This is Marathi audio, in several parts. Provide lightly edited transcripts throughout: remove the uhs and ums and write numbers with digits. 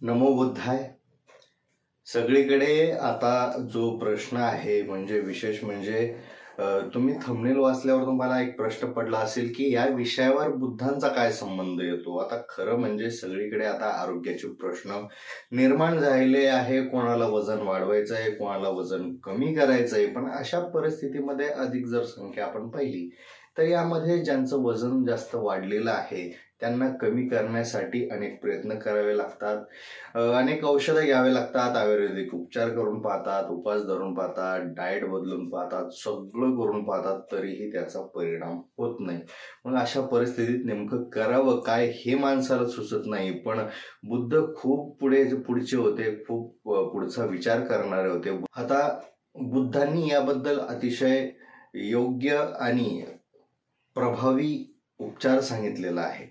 नमो बुद्धाय. सगळीकडे आता जो प्रश्न आहे म्हणजे विशेष म्हणजे तुम्ही थंबनेल वाचल्यावर तुम्हाला एक प्रश्न पडला असेल की या विषयावर बुद्धांचा काय संबंध येतो. आता खरं म्हणजे सगळीकडे आता आरोग्याचे प्रश्न निर्माण झालेले आहे. कोणाला वजन वाढवायचं आहे, कोणाला वजन कमी करायचं आहे. पण अशा परिस्थितीमध्ये अधिक जर संख्या आपण पाहिली तर यामध्ये ज्यांचं वजन जास्त वाढलेलं आहे त्यांना कमी करण्यासाठी अनेक प्रयत्न करावे लागतात, अनेक औषधं घ्यावे लागतात, आयुर्वेदिक उपचार करून पाहतात, उपास धरून पाहतात, डाएट बदलून पाहतात, सगळं करून पाहतात, तरीही त्याचा परिणाम होत नाही. मग अशा परिस्थितीत नेमकं करावं काय हे माणसाला सुचत नाही. पण बुद्ध खूप पुढचे होते, खूप पुढचा विचार करणारे होते. आता बुद्धांनी याबद्दल अतिशय योग्य आणि प्रभावी उपचार सांगितलेला आहे.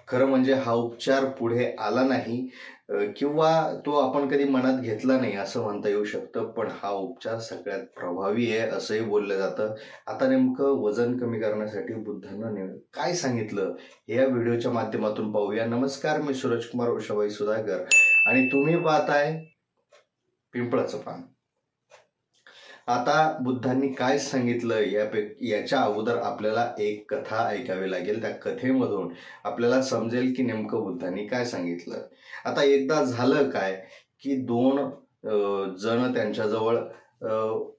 खरं म्हणजे हा उपचार पुढे आला नाही किंवा तो आपण कधी मनात घेतला नाही असं म्हणता येऊ शकतं, पण हा उपचार सगळ्यात प्रभावी आहे असंही बोललं जातं. आता नेमकं वजन कमी करण्यासाठी बुद्धांना काय सांगितलं हे या व्हिडिओच्या माध्यमातून पाहूया. नमस्कार, मी सूरज कुमार उषाबाई सुधाकर आणि तुम्ही पाहताय पिंपळाचं पान. आता बुद्धांनी काय सांगितलं याच्या अगोदर आपल्याला एक कथा ऐकावी लागेल. त्या कथेमधून आपल्याला समजेल की नेमकं बुद्धांनी काय सांगितलं. आता एकदा झालं काय की दोन जण त्यांच्याजवळ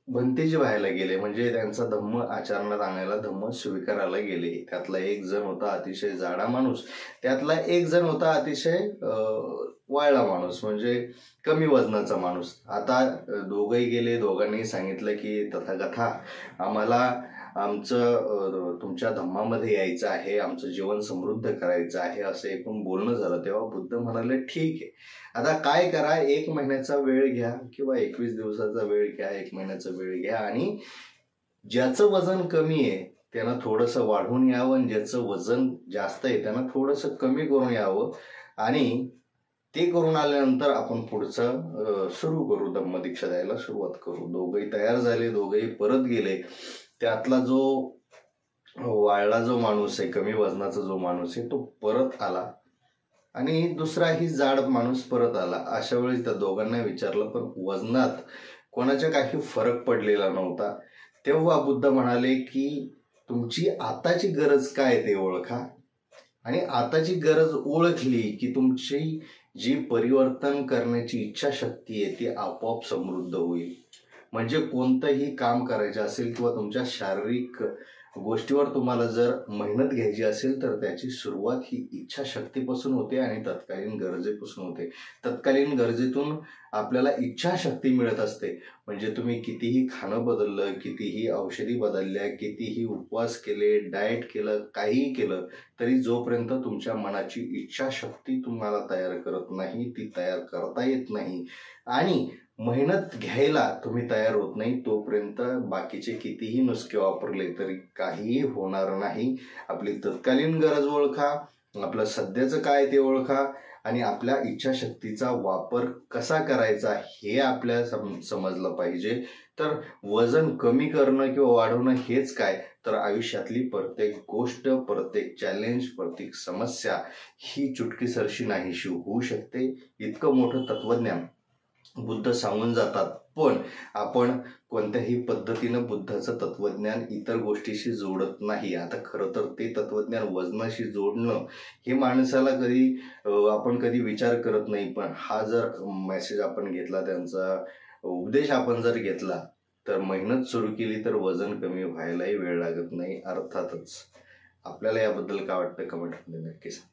भंतेजी व्हायला गेले, म्हणजे त्यांचा धम्म आचरणात आणायला, धम्म स्वीकारायला गेले. त्यातला एक जण होता अतिशय जाडा माणूस, त्यातला एक जण होता अतिशय वाळला माणूस, म्हणजे कमी वजनाचा माणूस. आता दोघंही गेले. दोघांनी सांगितलं की तथागथा, आम्हाला आमचं तुमच्या धम्मामध्ये यायचं आहे, आमचं जीवन समृद्ध करायचं आहे, असं एकूण बोलणं झालं. तेव्हा बुद्ध म्हणाले ठीक आहे, आता काय करा, 1 महिन्याचा वेळ घ्या किंवा 21 दिवसाचा वेळ घ्या, 1 महिन्याचा वेळ घ्या आणि ज्याचं वजन कमी आहे त्यांना थोडंसं वाढवून यावं आणि ज्याचं वजन जास्त आहे त्यांना थोडंसं कमी करून यावं आणि ते करून आल्यानंतर आपण पुढचं सुरू करू, धम्मदीक्षा द्यायला सुरुवात करू. दोघंही तयार झाले, दोघंही परत गेले. त्यातला जो वाळला जो माणूस आहे, कमी वजनाचा जो माणूस आहे, तो परत आला आणि दुसराही जाड माणूस परत आला. अशा वेळी त्या दोघांना विचारलं, पण वजनात कोणाच्या काही फरक पडलेला नव्हता. तेव्हा बुद्ध म्हणाले की तुमची आताची गरज काय ते ओळखा आणि आताची गरज ओळखली की तुमची जी परिवर्तन करण्याची इच्छाशक्ती आहे ती आपोआप समृद्ध होईल. म्हणजे कोणतंही काम करायचं असेल किंवा तुमच्या शारीरिक गोष्टीवर तुम्हाला जर मेहनत घ्यायची असेल तर त्याची सुरुवात ही इच्छाशक्तीपासून होते आणि तत्कालीन गरजेपासून होते. तत्कालीन गरजेतून आपल्याला इच्छाशक्ती मिळत असते. म्हणजे तुम्ही कितीही खाणं बदललं, कितीही औषधी बदलल्या, कितीही उपवास केले, डाएट केलं, काहीही केलं, तरी जोपर्यंत तुमच्या मनाची इच्छाशक्ती तुम्हाला तयार करत नाही, ती तयार करता येत नाही आणि मेहनत घ्यायला तुम्ही तयार होत नाही, तोपर्यंत बाकीचे कितीही नुसके वापरले तरी काहीही होणार नाही. आपली तत्कालीन गरज ओळखा, आपलं सध्याचं काय ते ओळखा आणि आपल्या इच्छाशक्तीचा वापर कसा करायचा हे आपल्याला समजलं पाहिजे. तर वजन कमी करणं किंवा वाढवणं हेच काय, तर आयुष्यातली प्रत्येक गोष्ट, प्रत्येक चॅलेंज, प्रत्येक समस्या ही चुटकीसरशी नाहीशी होऊ शकते. इतकं मोठं तत्वज्ञान बुद्ध सांगून जातात, पण आपण कोणत्याही पद्धतीनं बुद्धाचं तत्वज्ञान इतर गोष्टीशी जोडत नाही. आता खरं तर ते तत्वज्ञान वजनाशी जोडणं हे माणसाला आपण कधी विचार करत नाही. पण हा जर मेसेज आपण घेतला, त्यांचा उपदेश आपण जर घेतला, तर मेहनत सुरू केली तर वजन कमी व्हायलाही वेळ लागत नाही. अर्थातच आपल्याला याबद्दल काय वाटतं कमेंटमध्ये नक्की सांगा.